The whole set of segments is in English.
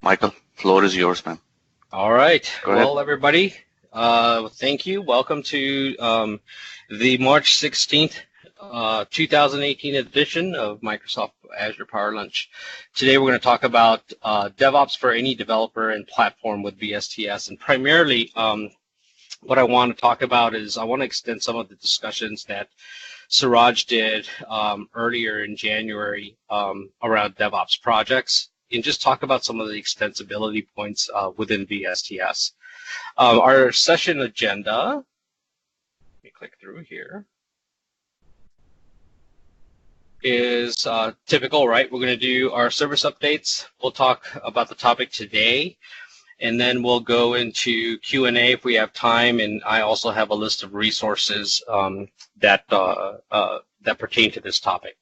Michael, floor is yours, man. All right. Go ahead. Well, everybody, thank you. Welcome to the March 16th, 2018 edition of Microsoft Azure Power Lunch. Today we're going to talk about DevOps for any developer and platform with VSTS. And primarily, what I want to talk about is I want to extend some of the discussions that Suraj did earlier in January around DevOps projects, and just talk about some of the extensibility points within VSTS. Our session agenda, let me click through here, is typical, right? We're going to do our service updates. We'll talk about the topic today, and then we'll go into Q&A if we have time, and I also have a list of resources that pertain to this topic.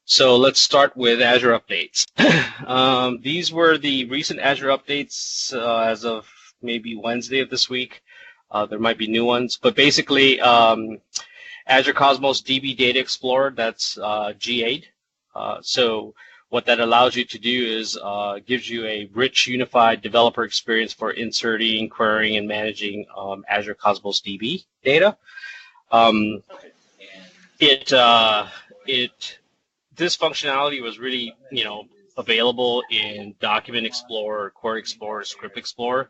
So let's start with Azure updates. These were the recent Azure updates as of maybe Wednesday of this week. There might be new ones, but basically Azure Cosmos DB Data Explorer, that's G8. So what that allows you to do is gives you a rich unified developer experience for inserting, querying, and managing Azure Cosmos DB data. This functionality was really, available in Document Explorer, Query Explorer, Script Explorer.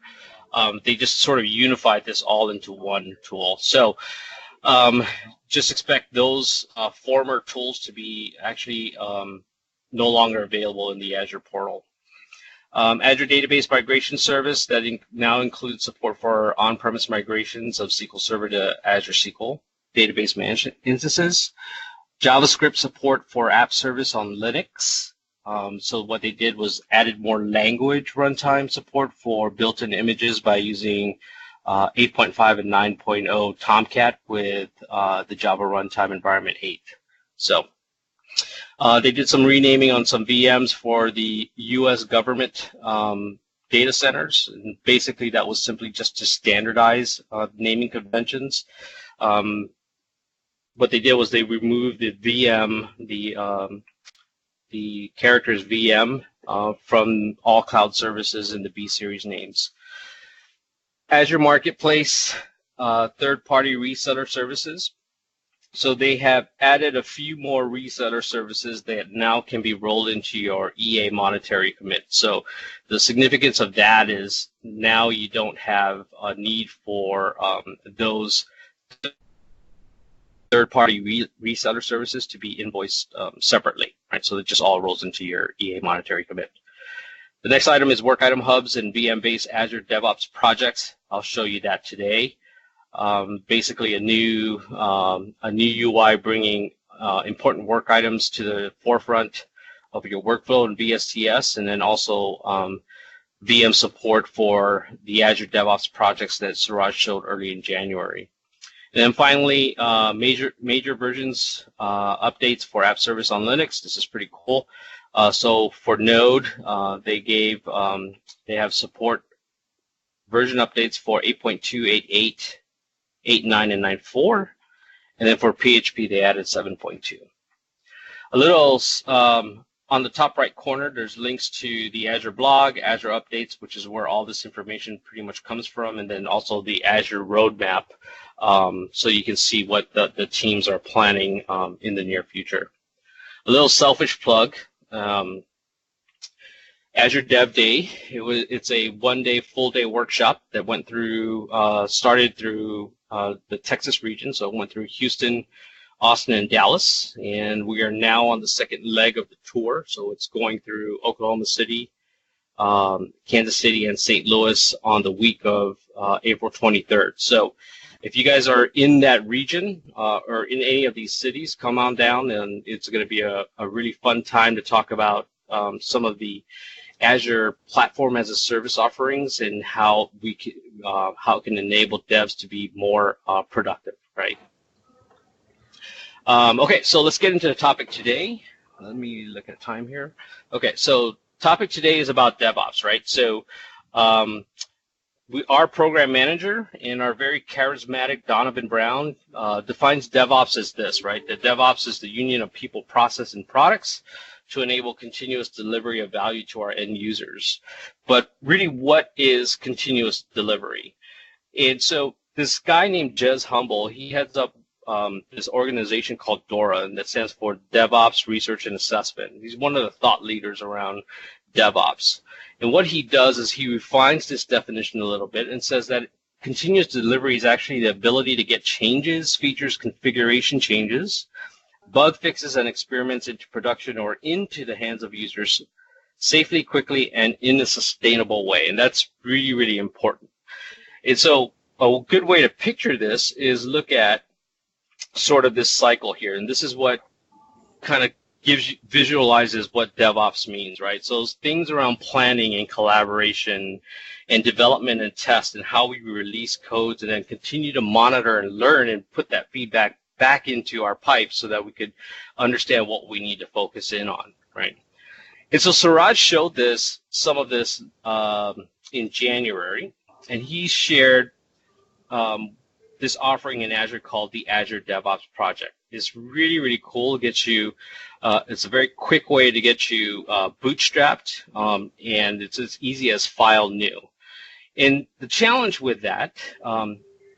They just sort of unified this all into one tool. So just expect those former tools to be actually no longer available in the Azure Portal. Azure Database Migration Service that now includes support for on-premise migrations of SQL Server to Azure SQL database management instances. JavaScript support for app service on Linux. So what they did was added more language runtime support for built-in images by using 8.5 and 9.0 Tomcat with the Java Runtime Environment 8. So they did some renaming on some VMs for the U.S. government data centers. And basically, that was simply just to standardize naming conventions. What they did was they removed the VM, the characters VM from all cloud services in the B series names. Azure Marketplace, third-party reseller services. So they have added a few more reseller services that now can be rolled into your EA monetary commit. So the significance of that is now you don't have a need for those third-party reseller services to be invoiced separately, right? So it just all rolls into your EA monetary commit. The next item is work item hubs and VM-based Azure DevOps projects. I'll show you that today. Basically, a new UI bringing important work items to the forefront of your workflow in VSTS, and then also VM support for the Azure DevOps projects that Suraj showed early in January. And then finally, major versions updates for app service on Linux. This is pretty cool. So for Node, they have support version updates for 8.2, 8.8, 8.9, and 9.4. And then for PHP, they added 7.2. A little on the top right corner, there's links to the Azure blog, Azure updates, which is where all this information pretty much comes from, and then also the Azure roadmap, so you can see what the teams are planning in the near future. A little selfish plug, Azure Dev Day. It's a one-day, full-day workshop that went through, started through the Texas region, so it went through Houston, Austin, and Dallas, and we are now on the second leg of the tour. So it's going through Oklahoma City, Kansas City, and St. Louis on the week of April 23rd. So if you guys are in that region or in any of these cities, come on down, and it's going to be a really fun time to talk about some of the Azure platform as a service offerings and how it can enable devs to be more productive, right? Okay, so let's get into the topic today. Let me look at time here. Okay, so topic today is about DevOps, right? So our program manager and our very charismatic Donovan Brown defines DevOps as this, right? That DevOps is the union of people, process, and products to enable continuous delivery of value to our end users. But really, what is continuous delivery? And so this guy named Jez Humble, he heads up this organization called DORA, and that stands for DevOps Research and Assessment. He's one of the thought leaders around DevOps. And what he does is he refines this definition a little bit and says that continuous delivery is actually the ability to get changes, features, configuration changes, bug fixes, and experiments into production or into the hands of users safely, quickly, and in a sustainable way. And that's really, really important. And so a good way to picture this is look at sort of this cycle here. And this is what kind of visualizes what DevOps means, right? So those things around planning and collaboration and development and test and how we release codes and then continue to monitor and learn and put that feedback back into our pipes so that we could understand what we need to focus in on, right? And so Suraj showed some of this in January, and he shared this offering in Azure called the Azure DevOps Project. It's really, really cool. It gets you, it's a very quick way to get you bootstrapped, and it's as easy as file new. And the challenge with that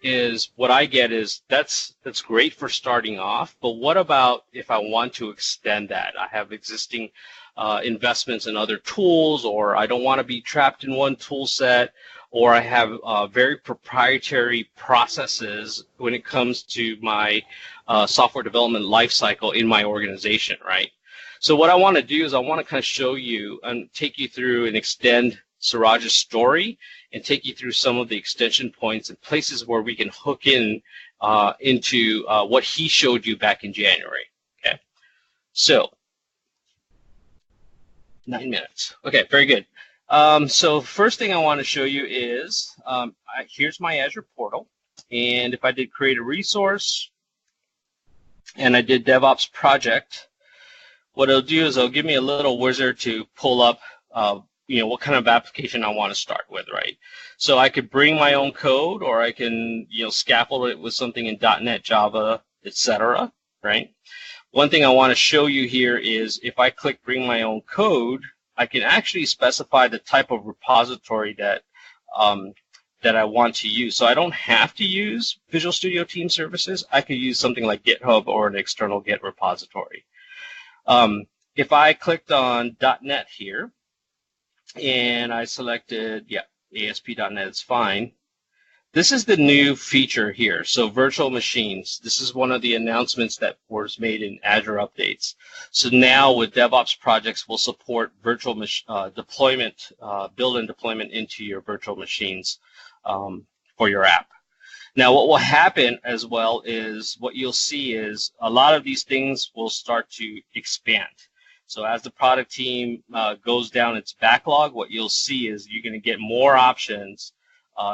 is what I get is that's great for starting off, but what about if I want to extend that? I have existing investments in other tools, or I don't want to be trapped in one tool set, or I have very proprietary processes when it comes to my software development lifecycle in my organization, right? So what I want to do is I want to kind of show you and take you through and extend Suraj's story and take you through some of the extension points and places where we can hook in into what he showed you back in January, okay? So, 9 minutes. Okay, very good. So first thing I want to show you is, here's my Azure Portal. And if I did create a resource and I did DevOps project, what it'll do is it'll give me a little wizard to pull up what kind of application I want to start with, right? So I could bring my own code, or I can scaffold it with something in .NET, Java, etc., right? One thing I want to show you here is if I click Bring My Own Code, I can actually specify the type of repository that that I want to use. So I don't have to use Visual Studio Team Services. I could use something like GitHub or an external Git repository. If I clicked on .NET here, and I selected, ASP.NET is fine. This is the new feature here, so virtual machines. This is one of the announcements that was made in Azure updates. So now with DevOps projects, we'll support virtual deployment, build and deployment into your virtual machines for your app. Now what will happen as well is what you'll see is a lot of these things will start to expand. So as the product team goes down its backlog, what you'll see is you're going to get more options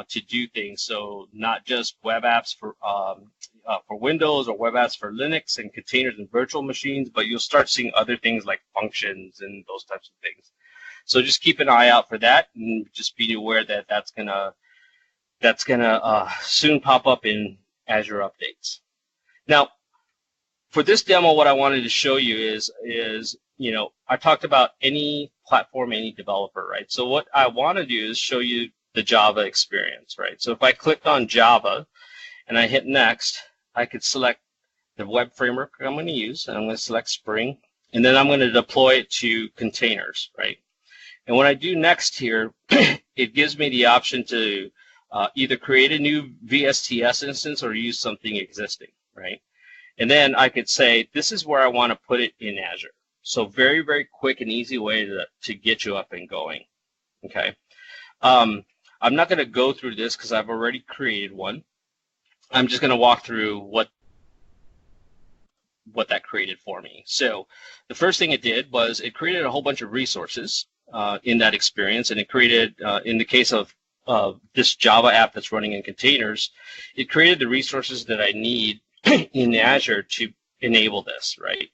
to do things. So not just web apps for Windows or web apps for Linux and containers and virtual machines, but you'll start seeing other things like functions and those types of things. So just keep an eye out for that, and just be aware that that's gonna soon pop up in Azure updates. Now, for this demo, what I wanted to show you is I talked about any platform, any developer, right? So what I want to do is show you the Java experience, right? So if I clicked on Java and I hit next, I could select the web framework I'm going to use, and I'm going to select Spring, and then I'm going to deploy it to containers, right? And when I do next here, it gives me the option to either create a new VSTS instance or use something existing, right? And then I could say, this is where I want to put it in Azure. So very, very quick and easy way to get you up and going, okay? I'm not going to go through this because I've already created one. I'm just going to walk through what that created for me. So the first thing it did was it created a whole bunch of resources in that experience, and it created, in the case of this Java app that's running in containers, it created the resources that I need in Azure to enable this, right?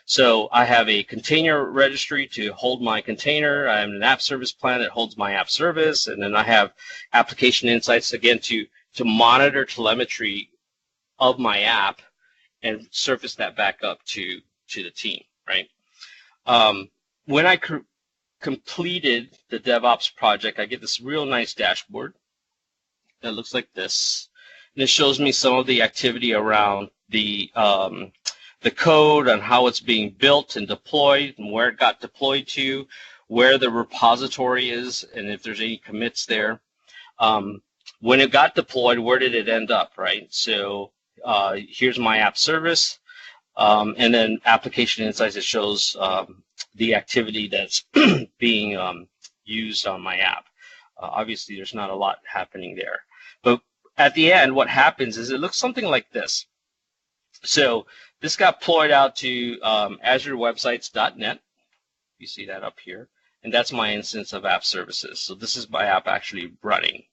So I have a container registry to hold my container. I have an app service plan that holds my app service, and then I have application insights, again, to monitor telemetry of my app and surface that back up to the team, right? When I completed the DevOps project, I get this real nice dashboard that looks like this. And it shows me some of the activity around the code and how it's being built and deployed and where it got deployed to, where the repository is, and if there's any commits there. When it got deployed, where did it end up, right? So here's my app service, and then application insights. It shows the activity that's being used on my app. Obviously, there's not a lot happening there. But at the end, what happens is it looks something like this. So this got deployed out to azurewebsites.net. You see that up here. And that's my instance of app services. So this is my app actually running.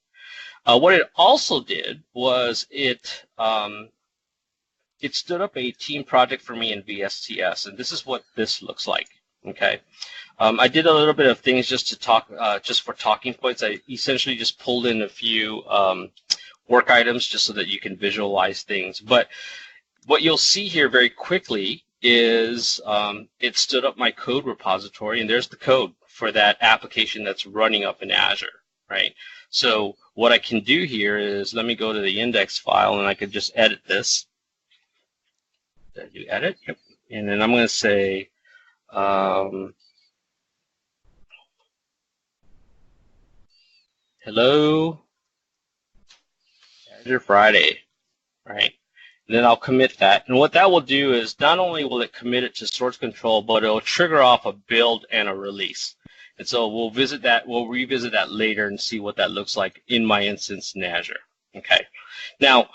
What it also did was it stood up a team project for me in VSTS, and this is what this looks like. Okay, I did a little bit of things just to talk, just for talking points. I essentially just pulled in a few work items just so that you can visualize things. But what you'll see here very quickly is it stood up my code repository, and there's the code for that application that's running up in Azure, right? So what I can do here is, let me go to the index file, and I could just edit this. Did I do edit? Yep. And then I'm going to say, hello, Azure Friday, right? And then I'll commit that. And what that will do is not only will it commit it to source control, but it'll trigger off a build and a release. And so we'll revisit that later and see what that looks like in my instance in Azure. Okay. Now,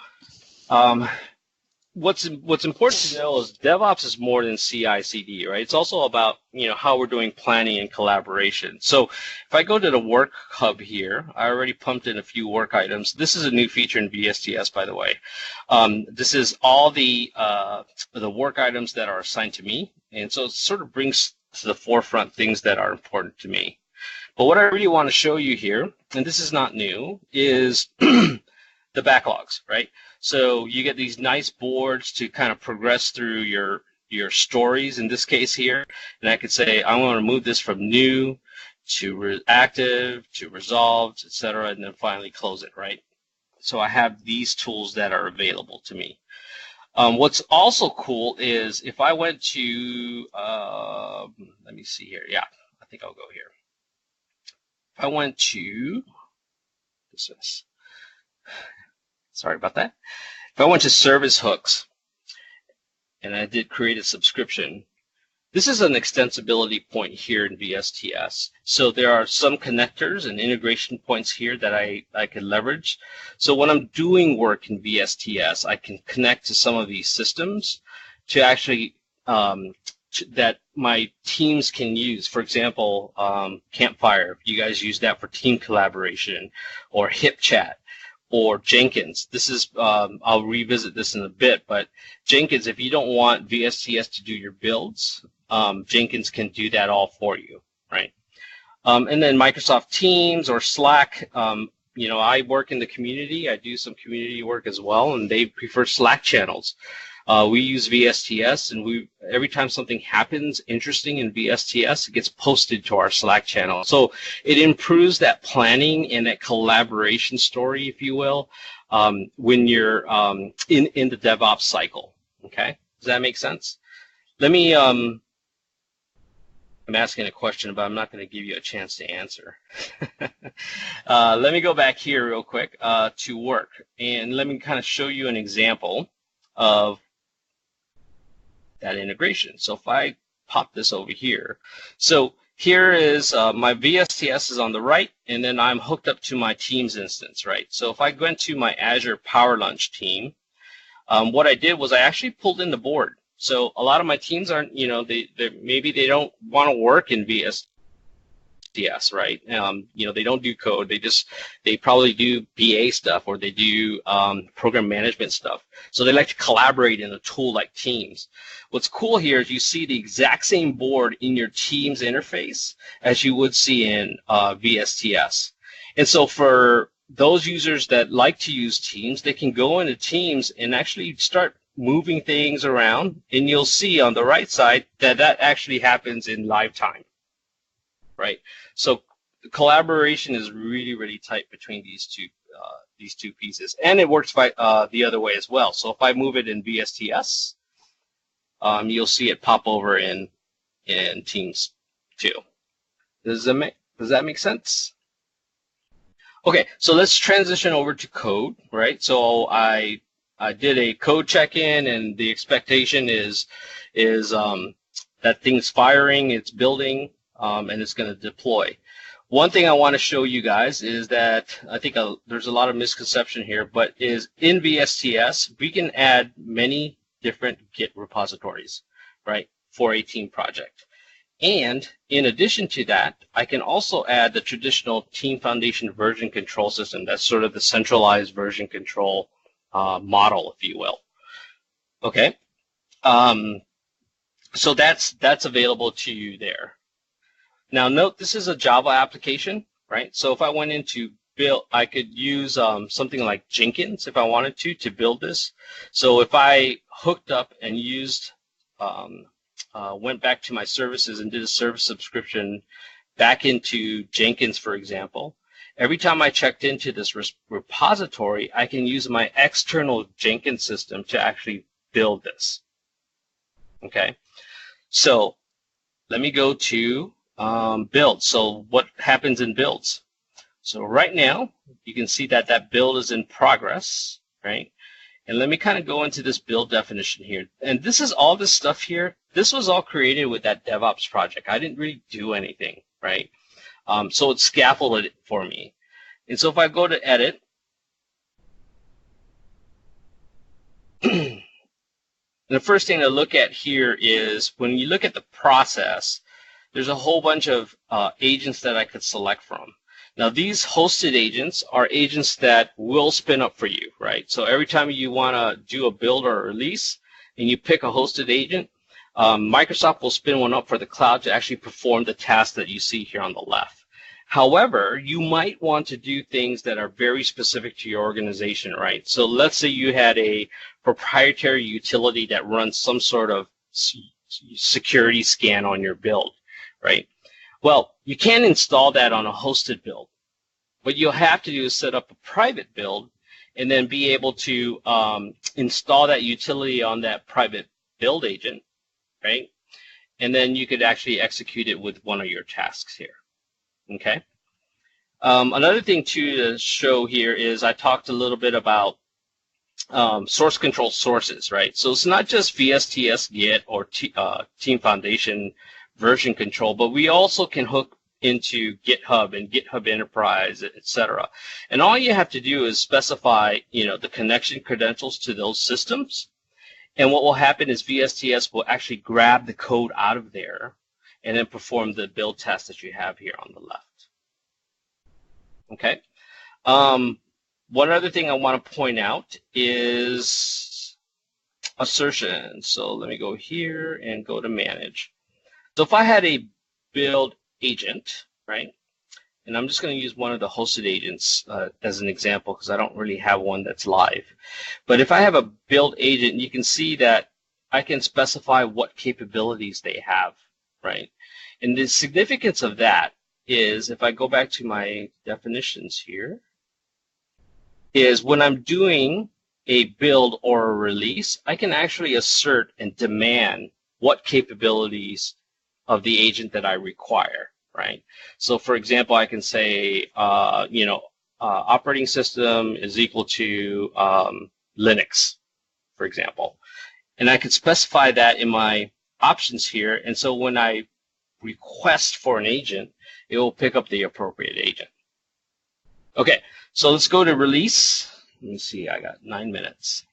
what's important to know is DevOps is more than CI/CD, right? It's also about, you know, how we're doing planning and collaboration. So if I go to the work hub here, I already pumped in a few work items. This is a new feature in VSTS, by the way. This is all the work items that are assigned to me, and so it sort of brings to the forefront things that are important to me. But what I really want to show you here, and this is not new, is the backlogs, right? So you get these nice boards to kind of progress through your stories in this case here, and I could say I want to move this from new to active to resolved, etc., and then finally close it, right? So I have these tools that are available to me. What's also cool is if I went to, let me see here. Yeah, I think I'll go here. If I went to, sorry about that. If I went to service hooks and I did create a subscription, this is an extensibility point here in VSTS. So there are some connectors and integration points here that I can leverage. So when I'm doing work in VSTS, I can connect to some of these systems to actually that my teams can use. For example, Campfire, you guys use that for team collaboration, or HipChat, or Jenkins. This is, I'll revisit this in a bit, but Jenkins, if you don't want VSTS to do your builds, Jenkins can do that all for you, right? And then Microsoft Teams or Slack, you know, I work in the community. I do some community work as well, and they prefer Slack channels. We use VSTS, and every time something happens interesting in VSTS, it gets posted to our Slack channel. So it improves that planning and that collaboration story, if you will, when you're in the DevOps cycle. Okay, does that make sense? Let me. I'm asking a question, but I'm not going to give you a chance to answer. Let me go back here real quick to work, and let me kind of show you an example of that integration. So if I pop this over here, so here is my VSTS is on the right, and then I'm hooked up to my Teams instance, right? So if I went to my Azure Power Lunch team, what I did was I actually pulled in the board. So a lot of my teams aren't, you know, maybe they don't want to work in VSTS, right? You know, they don't do code. They probably do BA stuff, or they do program management stuff. So they like to collaborate in a tool like Teams. What's cool here is you see the exact same board in your Teams interface as you would see in VSTS. And so for those users that like to use Teams, they can go into Teams and actually start moving things around, and you'll see on the right side that that actually happens in live time, right? So collaboration is really, really tight between these two pieces, and it works by the other way as well. So if I move it in VSTS, you'll see it pop over in Teams too. Does that make sense? Okay, so let's transition over to code, right? So I did a code check-in, and the expectation is that thing's firing, it's building, and it's going to deploy. One thing I want to show you guys is that I think there's a lot of misconception here, but is in VSTS, we can add many different Git repositories, right, for a team project. And in addition to that, I can also add the traditional Team Foundation version control system. That's sort of the centralized version control model, if you will. Okay, so that's available to you there. Now note, this is a Java application, right? So if I went into build, I could use something like Jenkins if I wanted to build this. So if I hooked up and used went back to my services and did a service subscription back into Jenkins, for example, every time I checked into this repository, I can use my external Jenkins system to actually build this. Okay, so let me go to build. So what happens in builds? So right now, you can see that that build is in progress, right? And let me kind of go into this build definition here. And this is all this stuff here. This was all created with that DevOps project. I didn't really do anything, right? So it scaffolded it for me. And so if I go to edit, the first thing to look at here is when you look at the process, there's a whole bunch of agents that I could select from. Now, these hosted agents are agents that will spin up for you, right? So every time you want to do a build or a release and you pick a hosted agent, Microsoft will spin one up for the cloud to actually perform the task that you see here on the left. However, you might want to do things that are very specific to your organization, right? So let's say you had a proprietary utility that runs some sort of security scan on your build, right? Well, you can install that on a hosted build. What you'll have to do is set up a private build and then be able to install that utility on that private build agent, right? And then you could actually execute it with one of your tasks here, okay? Another thing to show here is I talked a little bit about source control sources, right? So it's not just VSTS Git or Team Foundation version control, but we also can hook into GitHub and GitHub Enterprise, etc. And all you have to do is specify, the connection credentials to those systems. And what will happen is VSTS will actually grab the code out of there and then perform the build test that you have here on the left. Okay. One other thing I want to point out is assertion. So let me go here and go to manage. So if I had a build agent, right, and I'm just going to use one of the hosted agents as an example because I don't really have one that's live. But if I have a build agent, you can see that I can specify what capabilities they have, right? And the significance of that is, if I go back to my definitions here, is when I'm doing a build or a release, I can actually assert and demand what capabilities of the agent that I require, right? So for example, I can say, operating system is equal to Linux, for example. And I could specify that in my options here. And so when I request for an agent, it will pick up the appropriate agent. Okay, so let's go to release. Let me see, I got 9 minutes.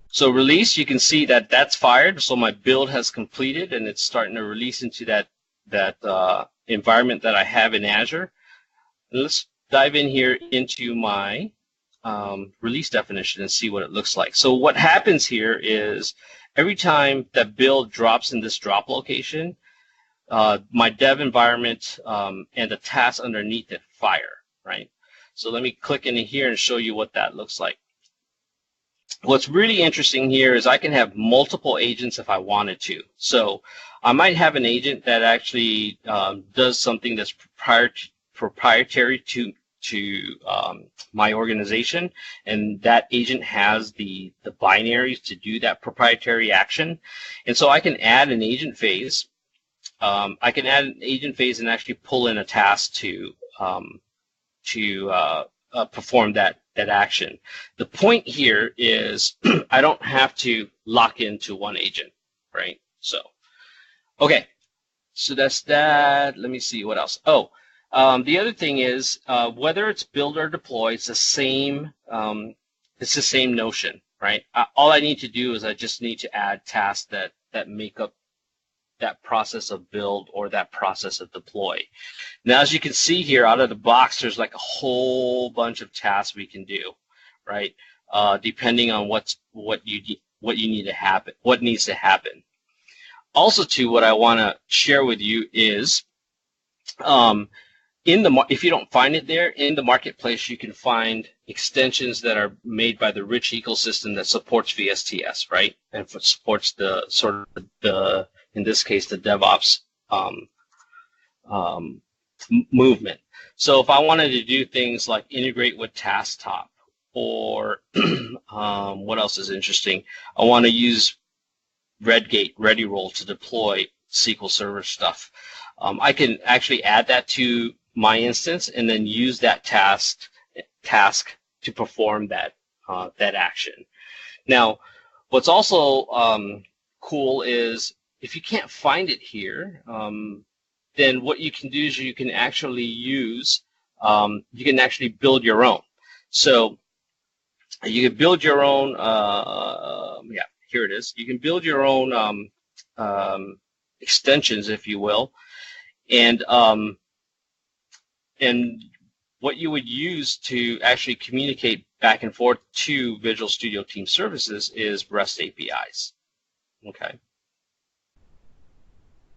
So release, you can see that that's fired. So my build has completed and it's starting to release into that environment that I have in Azure. And let's dive in here into my release definition and see what it looks like. So what happens here is every time that build drops in this drop location, my dev environment and the tasks underneath it fire, right? So let me click in here and show you what that looks like. What's really interesting here is I can have multiple agents if I wanted to. So I might have an agent that actually does something that's proprietary to my organization, and that agent has the binaries to do that proprietary action. And so I can add an agent phase. I can add an agent phase and actually pull in a task to perform that action. The point here is I don't have to lock into one agent, right? So, okay, so that's that. Let me see what else. Oh, the other thing is whether it's build or deploy, it's the same. It's the same notion, right? All I need to do is I just need to add tasks that make up that process of build or that process of deploy. Now, as you can see here, out of the box, there's like a whole bunch of tasks we can do, right? Depending on what you need to happen, what needs to happen. Also, too, what I want to share with you is, if you don't find it there in the marketplace, you can find extensions that are made by the rich ecosystem that supports VSTS, right? And supports the sort of in this case, the DevOps movement. So if I wanted to do things like integrate with TaskTop, or what else is interesting? I want to use Redgate, ReadyRoll to deploy SQL Server stuff. I can actually add that to my instance and then use that task to perform that action. Now, what's also cool is if you can't find it here, then what you can do is you can actually use, you can actually build your own. So you can build your own, yeah, here it is. You can build your own extensions, if you will, and what you would use to actually communicate back and forth to Visual Studio Team Services is REST APIs. Okay.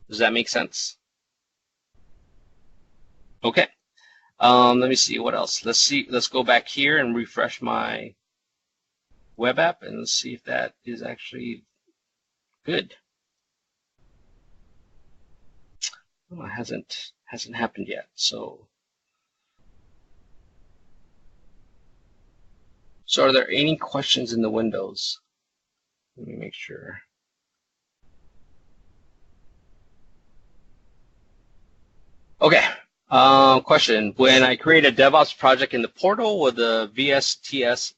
Does that make sense? Okay. Let me see what else. Let's go back here and refresh my web app and let's see if that is actually good. Oh, it hasn't happened yet. So are there any questions in the windows? Let me make sure. Okay. Question: when I create a DevOps project in the portal, will the VSTS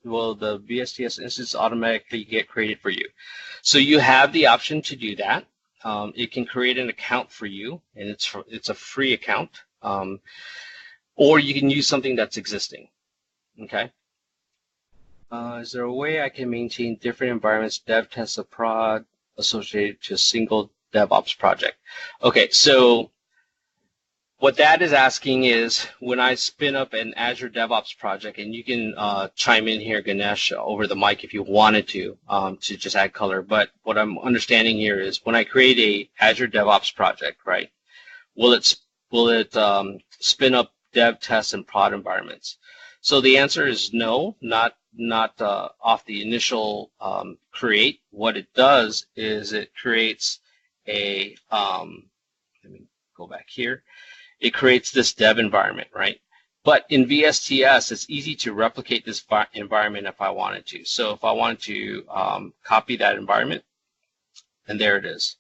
instance automatically get created for you? So you have the option to do that. It can create an account for you, and it's a free account, or you can use something that's existing. Okay. Is there a way I can maintain different environments, dev, test, or prod associated to a single DevOps project? Okay, so what that is asking is when I spin up an Azure DevOps project, and you can chime in here, Ganesh, over the mic if you wanted to just add color. But what I'm understanding here is when I create a Azure DevOps project, right? Will it spin up dev, test, and prod environments? So the answer is no, not off the initial create. What it does is it creates a let me go back here. It creates this dev environment, right? But in VSTS, it's easy to replicate this environment if I wanted to. So if I wanted to copy that environment, and there it is.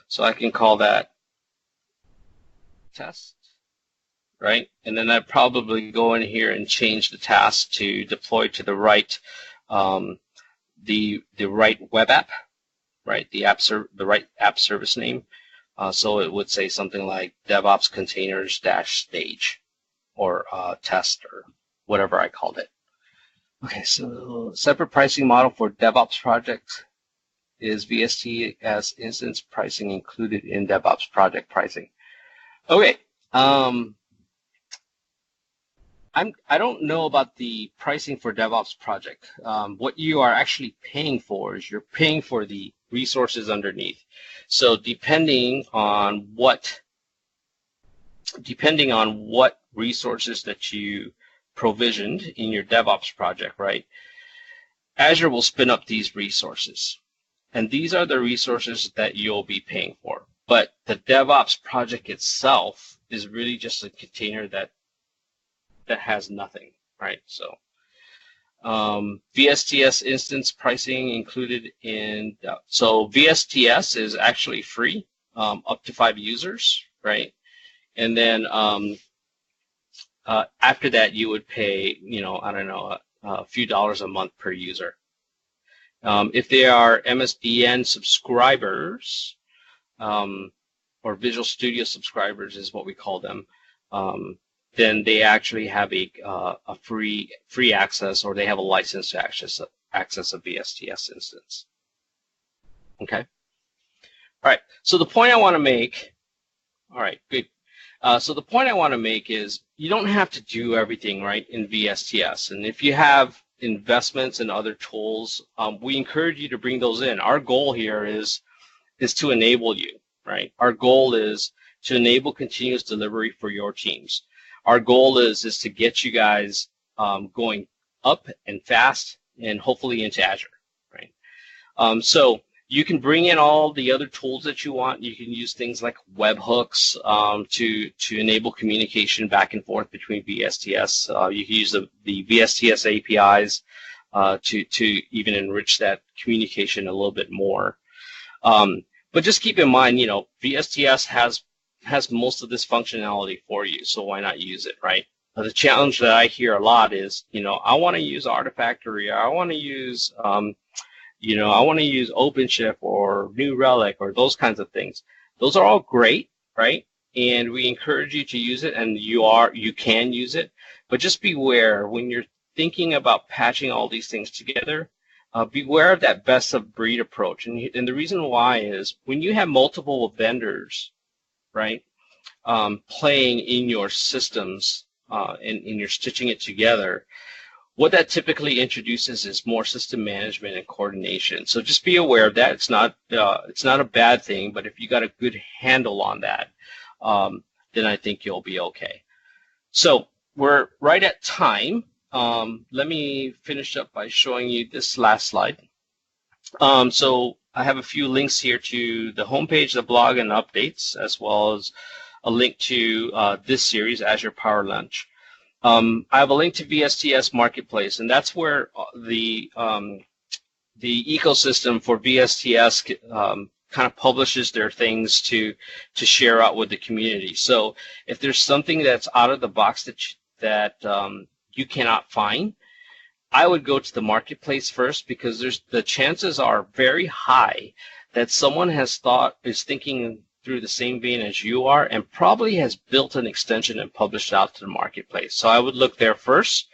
So I can call that test, right? And then I'd probably go in here and change the task to deploy to the right, the right web app, right? The right app service name. So it would say something like DevOps containers -stage or test or whatever I called it. Okay, so separate pricing model for DevOps projects is VSTS instance pricing included in DevOps project pricing. Okay, I don't know about the pricing for DevOps project. What you are actually paying for is you're paying for the resources underneath. So depending on what resources that you provisioned in your DevOps project, right? Azure will spin up these resources. And these are the resources that you'll be paying for. But the DevOps project itself is really just a container that has nothing, right? So VSTS instance pricing included in, so VSTS is actually free, up to 5 users, right? And then after that, you would pay, I don't know, a few dollars a month per user. If they are MSDN subscribers, or Visual Studio subscribers is what we call them, then they actually have a free access, or they have a license to access a VSTS instance. Okay. All right. So the point I want to make. All right. Good. So the point I want to make is you don't have to do everything right in VSTS, and if you have investments in other tools, we encourage you to bring those in. Our goal here is to enable you, right? Our goal is to enable continuous delivery for your teams. Our goal is to get you guys going up and fast and hopefully into Azure, right? So you can bring in all the other tools that you want. You can use things like webhooks to enable communication back and forth between VSTS. You can use the VSTS APIs to even enrich that communication a little bit more. But just keep in mind, VSTS has most of this functionality for you, so why not use it, right? The challenge that I hear a lot is, I want to use Artifactory, or I want to use I want to use OpenShift or New Relic or those kinds of things. Those are all great, right? And we encourage you to use it, and you can use it. But just beware when you're thinking about patching all these things together. Beware of that best of breed approach. And the reason why is when you have multiple vendors, right, playing in your systems and you're stitching it together, what that typically introduces is more system management and coordination. So just be aware of that. It's not a bad thing, but if you got a good handle on that, then I think you'll be okay. So we're right at time. Let me finish up by showing you this last slide. So I have a few links here to the homepage, the blog, and updates, as well as a link to this series, Azure Power Lunch. I have a link to VSTS Marketplace, and that's where the ecosystem for VSTS kind of publishes their things to share out with the community. So if there's something that's out of the box that you cannot find, I would go to the marketplace first, because the chances are very high that someone is thinking through the same vein as you are, and probably has built an extension and published out to the marketplace. So I would look there first.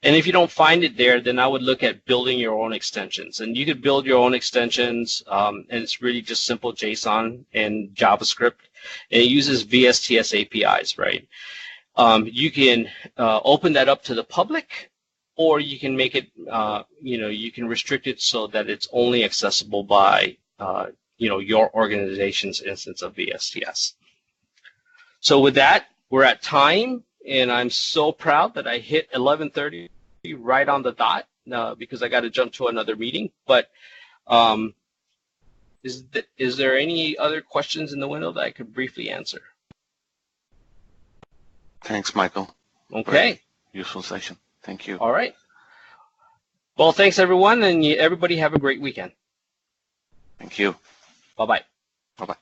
And if you don't find it there, then I would look at building your own extensions. And you could build your own extensions, and it's really just simple JSON and JavaScript. And it uses VSTS APIs, right? You can open that up to the public, or you can make it, you can restrict it so that it's only accessible by your organization's instance of VSTS. So with that, we're at time, and I'm so proud that I hit 11:30 right on the dot because I got to jump to another meeting. But is there any other questions in the window that I could briefly answer? Thanks, Michael. Okay. Very useful session. Thank you. All right. Well, thanks, everyone, and everybody have a great weekend. Thank you. Bye-bye. Bye-bye.